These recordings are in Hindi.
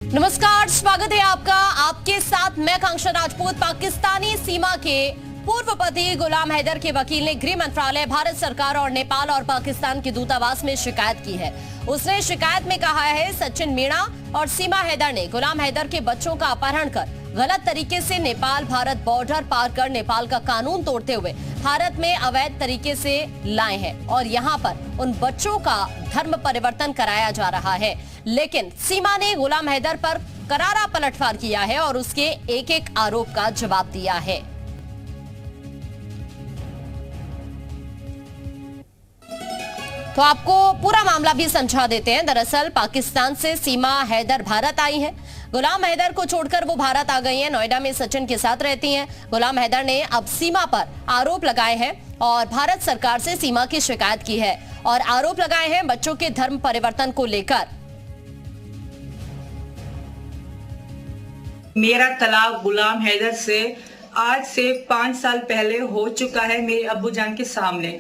नमस्कार, स्वागत है आपका। आपके साथ मैं कांक्षा राजपूत। पाकिस्तानी सीमा के पूर्व पति गुलाम हैदर के वकील ने गृह मंत्रालय, भारत सरकार और नेपाल और पाकिस्तान के दूतावास में शिकायत की है। उसने शिकायत में कहा है सचिन मीणा और सीमा हैदर ने गुलाम हैदर के बच्चों का अपहरण कर गलत तरीके से नेपाल भारत बॉर्डर पार कर नेपाल का कानून तोड़ते हुए भारत में अवैध तरीके से लाए हैं और यहाँ पर उन बच्चों का धर्म परिवर्तन कराया जा रहा है। लेकिन सीमा ने गुलाम हैदर पर करारा पलटवार किया है और उसके एक एक आरोप का जवाब दिया है। तो आपको पूरा मामला भी समझा देते हैं। दरअसल पाकिस्तान से सीमा हैदर भारत आई है। गुलाम हैदर को छोड़कर वो भारत आ गई हैं। नोएडा में सचिन के साथ रहती हैं। गुलाम हैदर ने अब सीमा पर आरोप लगाए हैं और भारत सरकार से सीमा की शिकायत की है और आरोप लगाए हैं बच्चों के धर्म परिवर्तन को लेकर। मेरा तलाक गुलाम हैदर से आज से 5 साल पहले हो चुका है मेरे अब्बू जान के सामने।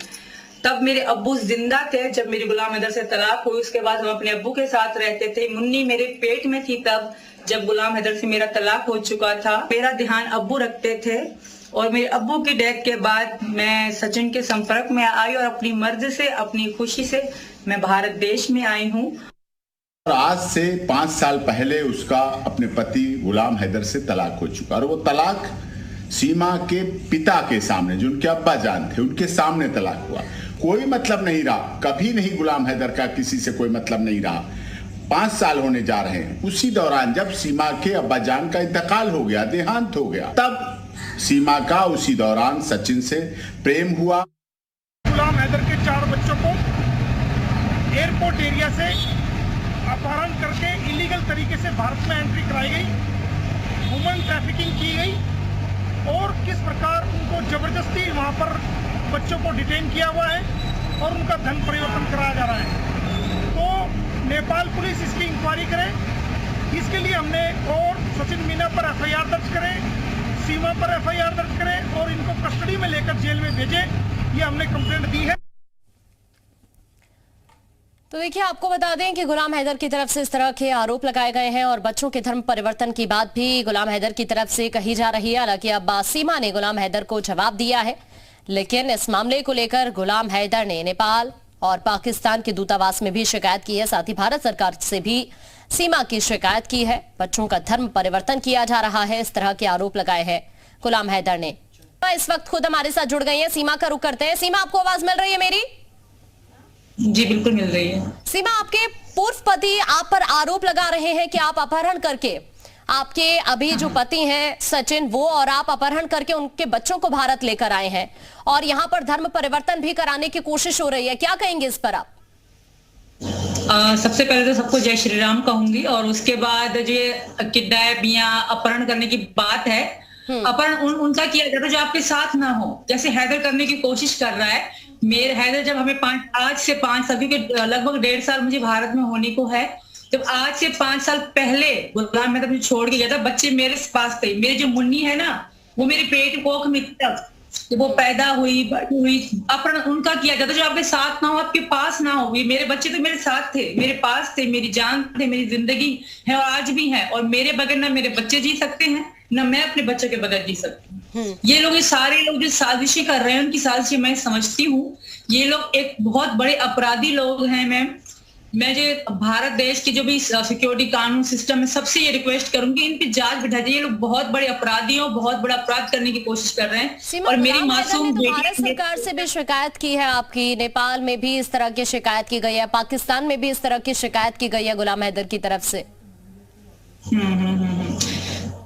तब मेरे अब्बू जिंदा थे जब मेरी गुलाम हैदर से तलाक हुई। उसके बाद हम अपने अब्बू के साथ रहते थे। मुन्नी मेरे पेट में थी तब जब गुलाम हैदर से मेरा तलाक हो चुका था। मेरा ध्यान अब्बू रखते थे और मेरे अब्बू की डेथ के बाद मैं सचिन के संपर्क में आई और अपनी मर्जी से, अपनी खुशी से मैं भारत देश में आई हूँ। आज से 5 साल पहले उसका अपने पति गुलाम हैदर से तलाक हो चुका और वो तलाक सीमा के पिता के सामने, जो उनके अब्बा जान थे, उनके सामने तलाक हुआ। कोई मतलब नहीं रहा, कभी नहीं गुलाम हैदर का किसी से कोई मतलब नहीं रहा। 5 साल होने जा रहे हैं। उसी दौरान जब सीमा के अब्बा जान का इंतकाल हो गया, देहांत हो गया, तब सीमा का उसी दौरान सचिन से प्रेम हुआ। गुलाम हैदर के 4 बच्चों को एयरपोर्ट एरिया से अपहरण करके इलीगल तरीके से भारत में एंट्री कराई गई, ह्यूमन ट्रैफिकिंग की गई और किस प्रकार उनको जबरदस्ती वहां पर बच्चों को डिटेन किया हुआ है और उनका धन परिवर्तन कराया जा रहा है। तो नेपाल पुलिस इसकी इंक्वायरी करे। इसके लिए हमने और सचिन मीणा पर एफआईआर दर्ज करें, सीमा पर एफआईआर दर्ज करें और इनको कस्टडी में लेकर जेल में भेजें, ये हमने कंप्लेंट दी है। तो देखिए, आपको बता दें कि गुलाम हैदर की तरफ से इस तरह के आरोप लगाए गए हैं और बच्चों के धर्म परिवर्तन की बात भी गुलाम हैदर की तरफ से कही जा रही है। हालांकि अब सीमा ने गुलाम हैदर को जवाब दिया है, लेकिन इस मामले को लेकर गुलाम हैदर ने नेपाल और पाकिस्तान के दूतावास में भी शिकायत की है। साथ ही भारत सरकार से भी सीमा की शिकायत की है। बच्चों का धर्म परिवर्तन किया जा रहा है, इस तरह के आरोप लगाए हैं गुलाम हैदर ने। इस वक्त खुद हमारे साथ जुड़ गई है। सीमा का रुख करते हैं। सीमा, आपको आवाज मिल रही है मेरी? जी बिल्कुल मिल रही है। सीमा, आपके पूर्व पति आप पर आरोप लगा रहे हैं कि आप अपहरण करके, आपके अभी जो पति हैं सचिन, वो और आप अपहरण करके उनके बच्चों को भारत लेकर आए हैं और यहाँ पर धर्म परिवर्तन भी कराने की कोशिश हो रही है। क्या कहेंगे इस पर आप? सबसे पहले तो सबको जय श्री राम कहूंगी और उसके बाद जो किडनैप या अपहरण करने की बात है, अपहरण उनका किया जाता है जो आपके साथ ना हो। जैसे हैदर करने की कोशिश कर रहा है। मेरे हैदर जब हमें आज से 5 साल, क्योंकि लगभग 1.5 साल मुझे भारत में होने को है, जब आज से 5 साल पहले गुलाम हैदर मुझे छोड़ के गया था, बच्चे मेरे पास थे। मेरे जो मुन्नी है ना, वो मेरे पेट कोख में तक जब वो पैदा हुई, बड़ी हुई, अपहरण उनका किया जाता जो आपके साथ ना हो, आपके पास ना हो। ये मेरे बच्चे तो मेरे साथ थे, मेरे पास थे, मेरी जान थे, मेरी जिंदगी है और आज भी है। और मेरे बगैर ना मेरे बच्चे जी सकते हैं, ना मैं अपने बच्चों के बगैर जी सकती हूँ। ये लोग, ये सारे लोग जो साजिशें कर रहे हैं, उनकी साजिशें मैं समझती हूँ। ये लोग एक बहुत बड़े अपराधी लोग हैं। मैं जो भारत देश की जो भी सिक्योरिटी कानून सिस्टम है, सबसे ये रिक्वेस्ट करूंगी इन पे जांच बिठा जाए। ये लोग बहुत बड़े अपराधी हैं, बहुत बड़ा अपराध करने की कोशिश कर रहे हैं। और मेरी मासूम बेटी, भारत सरकार से भी शिकायत की है आपकी, नेपाल में भी इस तरह की शिकायत की गई है, पाकिस्तान में भी इस तरह की शिकायत की गई है गुलाम हैदर की तरफ से।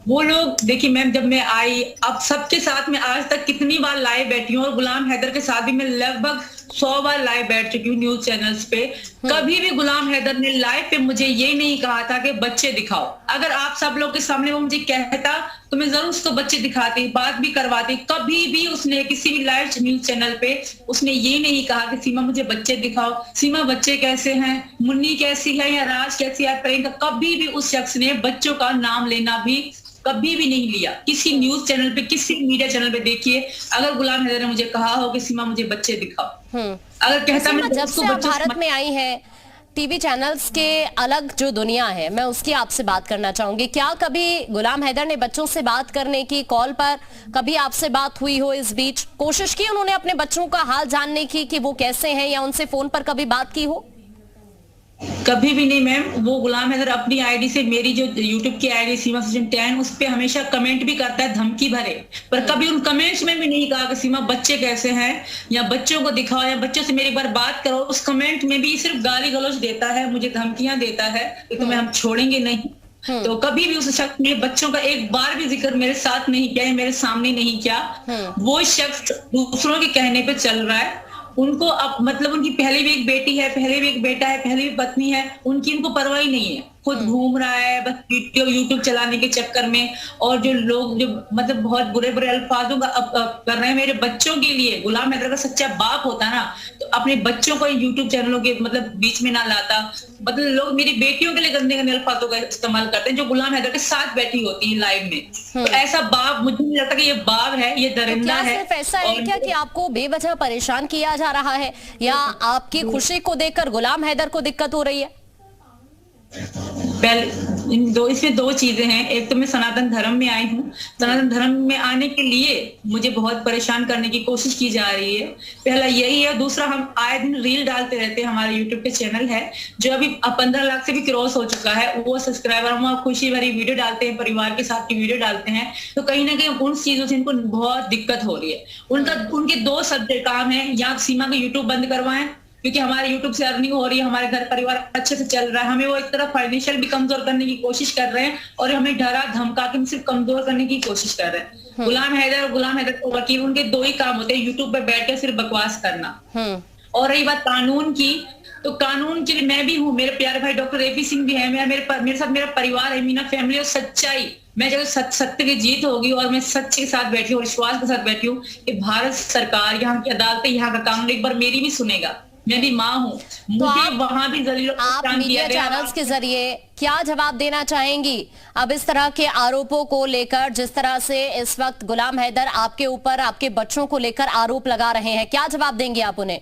वो लोग, देखिए मैम, जब मैं आई, अब सबके साथ में आज तक कितनी बार लाइव बैठी हूँ और गुलाम हैदर के साथ भी मैं लगभग 100 बार लाइव बैठ चुकी हूँ न्यूज चैनल्स पे। कभी भी गुलाम हैदर ने लाइव पे मुझे ये नहीं कहा था कि बच्चे दिखाओ। अगर आप सब लोग के सामने वो मुझे कहता तो मैं जरूर उसको बच्चे दिखाती, बात भी करवाती। कभी भी उसने किसी भी लाइव न्यूज चैनल पे उसने ये नहीं कहा कि सीमा मुझे बच्चे दिखाओ, सीमा बच्चे कैसे हैं, मुन्नी कैसी है या राज कैसी है, प्रियंका। कभी भी उस शख्स ने बच्चों का नाम लेना भी कभी भी नहीं लिया। किसी न्यूज चैनल पे, किसी मीडिया चैनल पे देखिए, अगर गुलाम हैदर ने मुझे कहा हो कि सीमा मुझे बच्चे दिखाओ, अगर कहता मैं जब से आप भारत में आई है टीवी चैनल्स के अलग जो दुनिया है, मैं उसकी आपसे बात करना चाहूंगी। क्या कभी गुलाम हैदर ने बच्चों से बात करने की, कॉल पर कभी आपसे बात हुई हो? इस बीच कोशिश की उन्होंने अपने बच्चों का हाल जानने की कि वो कैसे हैं, या उनसे फोन पर कभी बात की हो? कभी भी नहीं मैम। वो गुलाम हैदर अपनी आईडी से, मेरी जो यूट्यूब की आईडी सीमा सचिन 10, उस पे हमेशा कमेंट भी करता है धमकी भरे, पर कभी उन कमेंट्स में भी नहीं कहा कि सीमा बच्चे कैसे हैं, या बच्चों को दिखाओ, या बच्चों से मेरी बार बात करो। उस कमेंट में भी सिर्फ गाली गलौज देता है, मुझे धमकियां देता है कि तुम्हें हम छोड़ेंगे नहीं। तो कभी भी उस शख्स ने बच्चों का एक बार भी जिक्र मेरे साथ नहीं किया, मेरे सामने नहीं किया। वो शख्स दूसरों के कहने पे चल रहा है। उनको अब मतलब उनकी पहले भी एक बेटी है, पहले भी एक बेटा है, पहले भी पत्नी है, उनकी उनको परवाह ही नहीं है। खुद घूम रहा है बस यूट्यूब चलाने के चक्कर में, और जो लोग जो मतलब बहुत बुरे बुरे अल्फाजों का कर रहे हैं मेरे बच्चों के लिए। गुलाम हैदर का सच्चा बाप होता ना तो अपने बच्चों को यूट्यूब चैनलों के मतलब बीच में ना लाता। मतलब लोग मेरी बेटियों के लिए गंदे गंदे अल्फाजों का इस्तेमाल करते हैं जो गुलाम हैदर के साथ बैठी होती है लाइव में। तो ऐसा बाप, मुझे नहीं लगता कि ये बाप है, ये दरिंदा है। सिर्फ ऐसा है क्या कि आपको बेवजह परेशान किया जा रहा है, या आपकी खुशी को देखकर गुलाम हैदर को दिक्कत हो रही है? इसमें दो चीजें हैं। एक तो मैं सनातन धर्म में आई हूँ, सनातन धर्म में आने के लिए मुझे बहुत परेशान करने की कोशिश की जा रही है। पहला यही है। दूसरा, हम आए दिन रील डालते रहते हैं, हमारे यूट्यूब पे चैनल है जो अभी 15 लाख से भी क्रॉस हो चुका है। वो सब्सक्राइबर, हम खुशी भरी वीडियो डालते हैं, परिवार के साथ की वीडियो डालते हैं। तो कहीं ना कहीं उन चीजों से इनको बहुत दिक्कत हो रही है। उनके दो सब्जेक्ट काम है, या सीमा का यूट्यूब बंद करवाएं क्योंकि हमारे यूट्यूब से अर्निंग हो रही है, हमारे घर परिवार अच्छे से चल रहा है। हमें वो एक तरफ फाइनेंशियल भी कमजोर करने की कोशिश कर रहे हैं, और हमें डरा धमका के सिर्फ कमजोर करने की कोशिश कर रहे हैं। गुलाम हैदर को वकील, उनके दो ही काम होते हैं, यूट्यूब पे बैठ के सिर्फ बकवास करना। और रही बात कानून की, तो कानून के लिए मैं भी हूँ, मेरे प्यारे भाई डॉक्टर AP सिंह भी है, मेरे साथ मेरा परिवार है, मीना फैमिली। और सच्चाई, मैं जब सत्य की जीत होगी, और मैं सच के साथ बैठी हूँ और विश्वास के साथ बैठी हूँ कि भारत सरकार, यहाँ की अदालतें, यहाँ का कानून एक बार मेरी भी सुनेगा। मैं भी माँ हूँ, मुझे वहां भी आप मीडिया चैनल्स के जरिए क्या जवाब देना चाहेंगी अब इस तरह के आरोपों को लेकर, जिस तरह से इस वक्त गुलाम हैदर आपके ऊपर, आपके बच्चों को लेकर आरोप लगा रहे हैं? क्या जवाब देंगे आप उन्हें?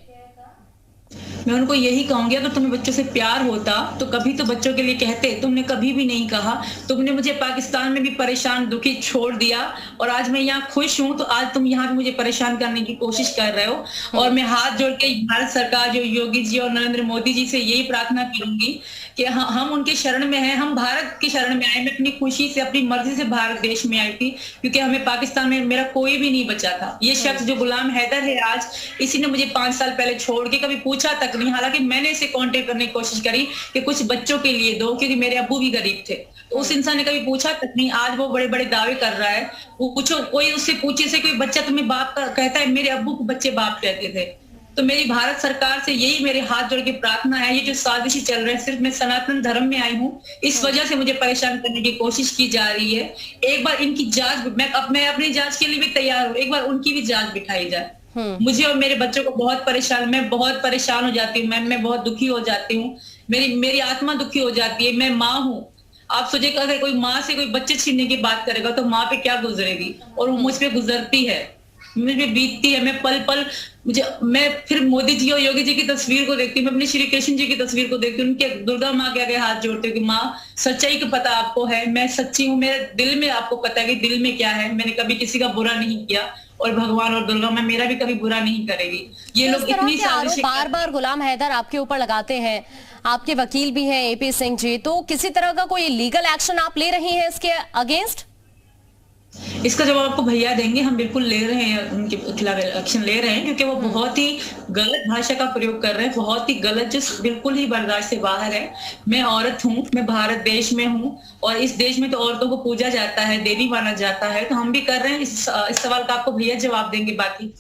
मैं उनको यही कहूंगी, अगर तुम्हें बच्चों से प्यार होता तो कभी तो बच्चों के लिए कहते। तुमने कभी भी नहीं कहा। तुमने मुझे पाकिस्तान में भी परेशान, दुखी छोड़ दिया, और आज मैं यहाँ खुश हूँ, तो आज तुम यहाँ भी मुझे परेशान करने की कोशिश कर रहे हो। और मैं हाथ जोड़ के भारत सरकार, जो योगी जी और नरेंद्र मोदी जी से यही प्रार्थना करूंगी कि हम उनके शरण में हैं, हम भारत की शरण में आए। मैं अपनी खुशी से, अपनी मर्जी से भारत देश में आई थी, क्योंकि हमें पाकिस्तान में मेरा कोई भी नहीं बचा था। ये शख्स जो गुलाम हैदर है आज, इसी ने मुझे 5 साल पहले छोड़ के कभी पूछा तक नहीं। हालांकि मैंने इसे कांटेक्ट करने की कोशिश करी कि कुछ बच्चों के लिए दो, क्योंकि मेरे अब्बू भी गरीब थे। तो उस इंसान ने कभी पूछा तक नहीं। आज वो बड़े बड़े दावे कर रहा है। वो पूछो, कोई उससे पूछे से कोई बच्चा तुम्हें बाप का कहता है, मेरे अब्बू को बच्चे बाप कहते थे। तो मेरी भारत सरकार से यही मेरे हाथ जोड़ के प्रार्थना है, ये जो साजिशी चल रहा है, सिर्फ मैं सनातन धर्म में आई हूँ, इस वजह से मुझे परेशान करने की कोशिश की जा रही है। एक बार इनकी जांच, मैं अपनी जांच के लिए भी तैयार हूँ, एक बार उनकी भी जांच बिठाई जाए। मुझे और मेरे बच्चों को मैं बहुत परेशान हो जाती हूँ, मैं बहुत दुखी हो जाती हूँ, मेरी आत्मा दुखी हो जाती है। मैं माँ हूँ। आप सोचिए, अगर कोई माँ से कोई बच्चे छीनने की बात करेगा तो माँ पे क्या गुजरेगी, और वो मुझ पे गुजरती है, मुझ पे बीतती है। मैं पल पल मैं फिर मोदी जी और योगी जी की तस्वीर को देखती हूँ, मैं अपने श्री कृष्ण जी की तस्वीर को देखती हूँ, उनके दुर्गा माँ के आगे हाथ जोड़ती हूँ कि माँ, सच्चाई का पता आपको है, मैं सच्ची हूँ, मेरे दिल में आपको पता है कि दिल में क्या है। मैंने कभी किसी का बुरा नहीं किया, और भगवान और दुर्गा माँ मेरा भी कभी बुरा नहीं करेगी। ये लोग इतनी साजिशें बार बार गुलाम हैदर आपके ऊपर लगाते हैं, आपके वकील भी हैं AP सिंह जी, तो किसी तरह का कोई लीगल एक्शन आप ले रही हैं इसके अगेंस्ट? इसका जवाब आपको भैया देंगे। हम बिल्कुल ले रहे हैं, उनके खिलाफ एक्शन ले रहे हैं, क्योंकि वो बहुत ही गलत भाषा का प्रयोग कर रहे हैं, बहुत ही गलत, जो बिल्कुल ही बर्दाश्त से बाहर है। मैं औरत हूँ, मैं भारत देश में हूँ, और इस देश में तो औरतों को पूजा जाता है, देवी माना जाता है। तो हम भी कर रहे हैं। इस सवाल का आपको भैया जवाब देंगे। बाकी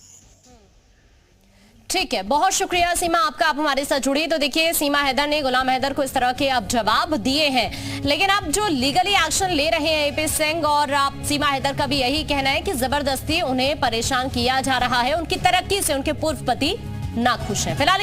ठीक है, बहुत शुक्रिया सीमा आपका, आप हमारे साथ जुड़ी। तो देखिए, सीमा हैदर ने गुलाम हैदर को इस तरह के अब जवाब दिए हैं, लेकिन अब जो लीगली एक्शन ले रहे हैं AP सिंह और आप सीमा हैदर का भी यही कहना है कि जबरदस्ती उन्हें परेशान किया जा रहा है, उनकी तरक्की से उनके पूर्व पति नाखुश हैं। फिलहाल